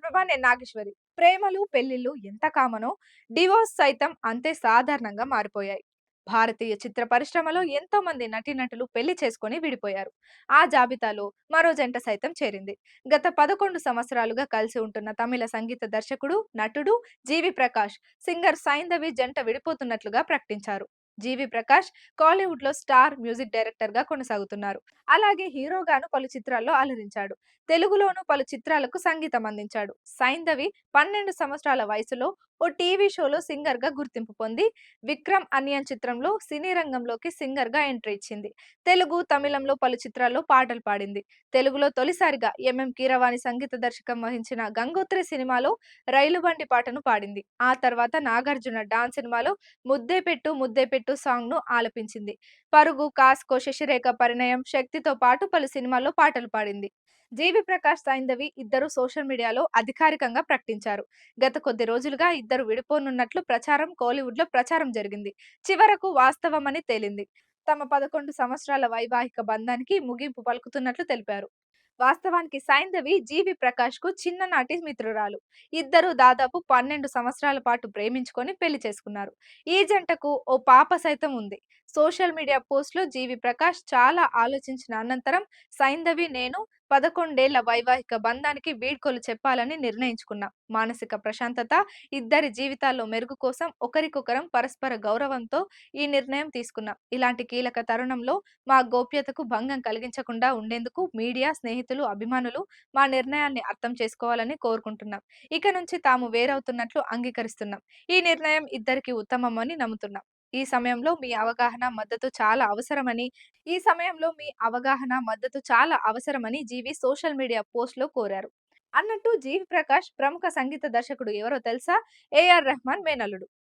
ప్రభా! నేను నాగేశ్వరి. ప్రేమలు, పెళ్లిళ్ళు ఎంత కామనో, డివోర్స్ సైతం అంతే సాధారణంగా మారిపోయాయి. భారతీయ చిత్ర పరిశ్రమలో ఎంతో మంది నటీనటులు పెళ్లి చేసుకొని విడిపోయారు. ఆ జాబితాలో మరో జంట సైతం చేరింది. గత 11 సంవత్సరాలుగా కలిసి ఉంటున్న తమిళ సంగీత దర్శకుడు, నటుడు జీవి ప్రకాష్, సింగర్ సైంధవి జంట విడిపోతున్నట్లుగా ప్రకటించారు. జీవి ప్రకాష్ కాలీవుడ్ లో స్టార్ మ్యూజిక్ డైరెక్టర్ గా కొనసాగుతున్నారు. అలాగే హీరోగాను పలు చిత్రాల్లో అలరించాడు. తెలుగులోనూ పలు చిత్రాలకు సంగీతం అందించాడు. సైంధవి 12 సంవత్సరాల వయసులో ఓ టీవీ షోలో సింగర్ గా గుర్తింపు పొంది విక్రమ్ అనియన్ చిత్రంలో సినీ రంగంలోకి సింగర్ గా ఎంట్రీ ఇచ్చింది. తెలుగు, తమిళంలో పలు చిత్రాల్లో పాటలు పాడింది. తెలుగులో తొలిసారిగా కీరవాణి సంగీత దర్శకం వహించిన గంగోత్రి సినిమాలో రైలు బండి పాటను పాడింది. ఆ తర్వాత నాగార్జున డాన్స్ సినిమాలో ముద్దే పెట్టు సాంగ్ ను ఆలపించింది. పరుగు, కాస్కో, శశిరేఖ పరిణయం, శక్తితో పాటు పలు సినిమాల్లో పాటలు పాడింది. జీవి ప్రకాష్, సైంధవి ఇద్దరు సోషల్ మీడియాలో అధికారికంగా ప్రకటించారు. గత కొద్ది రోజులుగా ఇద్దరు విడిపోనున్నట్లు కోలీవుడ్ లో ప్రచారం జరిగింది. చివరకు వాస్తవమని తేలింది. తమ 11 సంవత్సరాల వైవాహిక బంధానికి ముగింపు పలుకుతున్నట్లు తెలిపారు. వాస్తవానికి సైంధవి జీవి ప్రకాష్ కు చిన్ననాటి మిత్రురాలు. ఇద్దరు దాదాపు 12 సంవత్సరాల పాటు ప్రేమించుకొని పెళ్లి చేసుకున్నారు. ఈ జంటకు ఓ పాప సైతం ఉంది. సోషల్ మీడియా పోస్ట్ లో జీవి ప్రకాష్ చాలా ఆలోచించిన అనంతరం సైంధవి నేను 11 ఏళ్ల వైవాహిక బంధానికి వీడ్కోలు చెప్పాలని నిర్ణయించుకున్నాం. మానసిక ప్రశాంతత, ఇద్దరి జీవితాల్లో మెరుగు కోసం ఒకరికొకరం పరస్పర గౌరవంతో ఈ నిర్ణయం తీసుకున్నాం. ఇలాంటి కీలక తరుణంలో మా గోప్యతకు భంగం కలిగించకుండా ఉండేందుకు మీడియా, స్నేహితులు, అభిమానులు మా నిర్ణయాన్ని అర్థం చేసుకోవాలని కోరుకుంటున్నాం. ఇక నుంచి తాము వేరవుతున్నట్లు అంగీకరిస్తున్నాం. ఈ నిర్ణయం ఇద్దరికీ ఉత్తమమని నమ్ముతున్నాం. ఈ సమయంలో మీ అవగాహన, మద్దతు చాలా అవసరమని జీవి సోషల్ మీడియా పోస్ట్ లో కోరారు. అన్నట్టు జీవి ప్రకాష్ ప్రముఖ సంగీత దర్శకుడు ఎవరో తెలుసా? ఏఆర్ రెహమాన్ మేనల్లుడు.